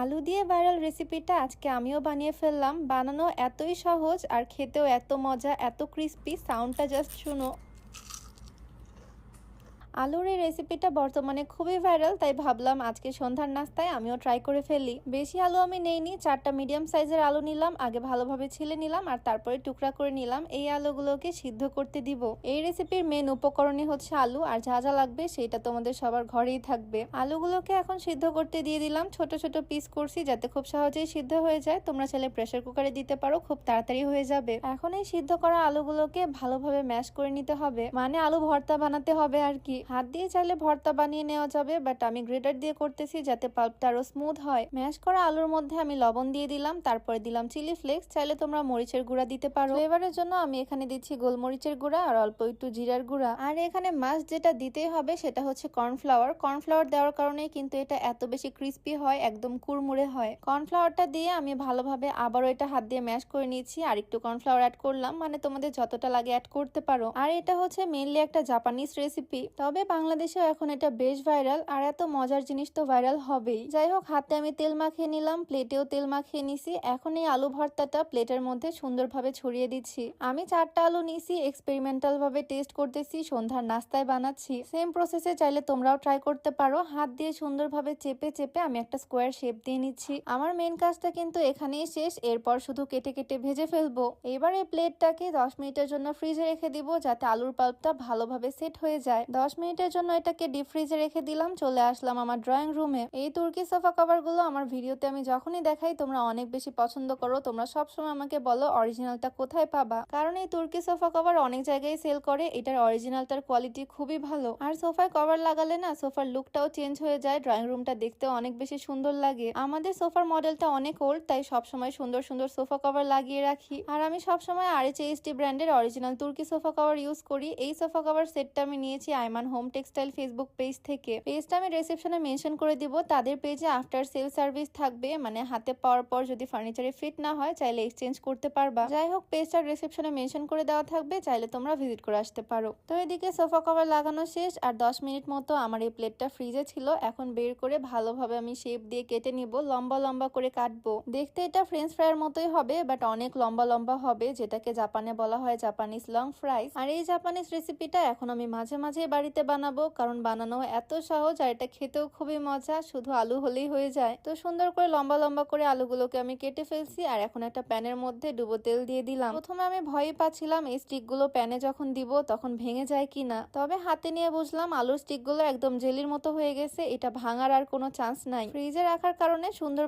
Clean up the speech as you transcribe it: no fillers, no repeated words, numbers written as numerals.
আলু দিয়ে ভাইরাল রেসিপিটা আজকে আমিও বানিয়ে ফেললাম। বানানো এতই সহজ আর খেতেও এত মজা, এত ক্রিস্পি, সাউন্ডটা জাস্ট শুনো। আলুর এই রেসিপিটা বর্তমানে খুবই ভাইরাল, তাই ভাবলাম আজকে সন্ধ্যার নাস্তায় আমিও ট্রাই করে ফেলি। বেশি আলু আমি নেইনি, 4টা মিডিয়াম সাইজের আলু নিলাম। আগে ভালোভাবে ছিলে নিলাম আর তারপরে টুকরা করে নিলাম। এই আলুগুলোকে সিদ্ধ করতে দিব। এই রেসিপির মেন উপকরণই হচ্ছে আলু, আর যা যা লাগবে সেটা তোমাদের সবার ঘরেই থাকবে। আলুগুলোকে এখন সিদ্ধ করতে দিয়ে দিলাম। ছোট ছোট পিস করছি যাতে খুব সহজেই সিদ্ধ হয়ে যায়। তোমরা চাইলে প্রেসার কুকারে দিতে পারো, খুব তাড়াতাড়ি হয়ে যাবে। এখন এই সিদ্ধ করা আলুগুলোকে ভালোভাবে ম্যাশ করে নিতে হবে, মানে আলু ভর্তা বানাতে হবে আর কি। হাত দিয়ে চাইলে ভর্তা বানিয়ে নেওয়া যাবে, বাট আমি গ্রেটার দিয়ে করতেছি যাতে পাল্পটা আরো স্মুথ হয়। ম্যাশ করা আলুর মধ্যে আমি লবণ দিয়ে দিলাম, তারপরে দিলাম চিলি ফ্লেক্স। চাইলে তোমরা মরিচের গুঁড়া দিতে পারো। ফ্লেভারের জন্য আমি এখানে দিচ্ছি গোলমরিচের গুঁড়া আর অল্প একটু জিরার গুঁড়া। আর এখানে মাস্ট যেটা দিতেই হবে সেটা হচ্ছে কর্নফ্লাওয়ার। কর্নফ্লাওয়ার দেওয়ার কারণেই কিন্তু এটা এত বেশি ক্রিস্পি হয়, একদম কুড়মুড়ে হয়। কর্নফ্লাওয়ারটা দিয়ে আমি ভালোভাবে আবারও এটা হাত দিয়ে ম্যাশ করে নিয়েছি। আর একটু কর্নফ্লাওয়ার অ্যাড করলাম, মানে তোমাদের যতটা লাগে অ্যাড করতে পারো। আর এটা হচ্ছে মেইনলি একটা জাপানিজ রেসিপি, তবে বাংলাদেশেও এখন এটা বেশ ভাইরাল। আর এত মজার জিনিস তো ভাইরাল হবেই। যাই হোক, হাতে আমি তেল মাখিয়ে নিলাম, প্লেটেও তেল মাখিয়ে নিছি। এখন এই আলু ভর্তাটা প্লেটের মধ্যে সুন্দরভাবে ছড়িয়ে দিচ্ছি। আমি 4টা আলু নিছি, এক্সপেরিমেন্টাল ভাবে টেস্ট করতেছি, সন্ধ্যার নাস্তায় বানাচ্ছি। সেম প্রসেসে চাইলে তোমরাও ট্রাই করতে পারো। হাত দিয়ে সুন্দরভাবে চেপে চেপে আমি একটা স্কোয়ার শেপ দিয়ে নিচ্ছি। আমার মেন কাজটা কিন্তু এখানেই শেষ, এরপর শুধু কেটে কেটে ভেজে ফেলবো। এবার এই প্লেটটাকে 10 মিনিটের জন্য ফ্রিজে রেখে দিব, যাতে আলুর পাল্পটা ভালোভাবে সেট হয়ে যায়। 10 মিনিটের জন্য এটাকে ডিপ ফ্রিজে রেখে দিলাম। চলে আসলাম আমার ড্রয়িং রুমে। এই তুর্কি সোফা কভার গুলো আমার ভিডিওতে আমি যখনই দেখাই তোমরা অনেক বেশি পছন্দ করো। তোমরা সবসময় আমাকে বলো অরিজিনালটা কোথায় পাবা, কারণ এই তুর্কি সোফা কভার অনেক জায়গায় সেল করে। এটার অরিজিনালটার কোয়ালিটি খুবই ভালো। আর সোফায় কভার লাগালে না সোফার লুকটাও চেঞ্জ হয়ে যায়, ড্রয়িং রুমটা দেখতেও অনেক বেশি সুন্দর লাগে। আমাদের সোফার মডেলটা অনেক ওল্ড, তাই সবসময় সুন্দর সুন্দর সোফা কভার লাগিয়ে রাখি। আর আমি সবসময় RHAST ব্র্যান্ডের অরিজিনাল তুর্কি সোফা কভার ইউজ করি। এই সোফা কভার সেটটা আমি নিয়েছি Aiman home textile Facebook page থেকে। পেজটা আমি রিসেপশনে মেনশন করে দিব। তাদের পেজে আফটার সেল সার্ভিস থাকবে, মানে হাতে পাওয়ার পর যদি ফার্নিচারে ফিট না হয় চাইলে এক্সচেঞ্জ করতে পারবা। যাই হোক, পেজটার রিসেপশনে মেনশন করে দেওয়া থাকবে, চাইলে তোমরা ভিজিট করে আসতে পারো। তো এদিকে সোফা কভার লাগানো শেষ, আর 10 মিনিট মতো আমার এই প্লেটটা ফ্রিজে ছিল। এখন বের করে ভালোভাবে আমি শেপ দিয়ে কেটে নিব, লম্বা লম্বা করে কাটবো। দেখতে এটা ফ্রেঞ্চ ফ্রাইয়ের মতোই হবে, বাট অনেক লম্বা লম্বা হবে, যেটাকে জাপানে বলা হয় জাপানিজ লং ফ্রাইস। আর এই জাপানিজ রেসিপিটা এখন আমি মাঝে মাঝে বাড়িতে বানাবো, কারণ বানানো এত সহজ আর এটা খেতেও খুবই মজা। শুধু আলু হলেই হয়ে যায়। তো সুন্দর করে লম্বা লম্বা করে আলুগুলোকে আমি কেটে ফেলছি, আর এখন একটা প্যানের মধ্যে ডুবো তেল দিয়ে দিলাম। প্রথমে আমি ভয়ই পাচ্ছিলাম এই স্টিকগুলো প্যানে যখন দিব তখন ভেঙে যায় কিনা, তবে হাতে নিয়ে বুঝলাম আলুর স্টিকগুলো একদম জেলির মতো হয়ে গেছে। এটা ভাঙার আর কোনো চান্স নাই। ফ্রিজে রাখার কারণে সুন্দর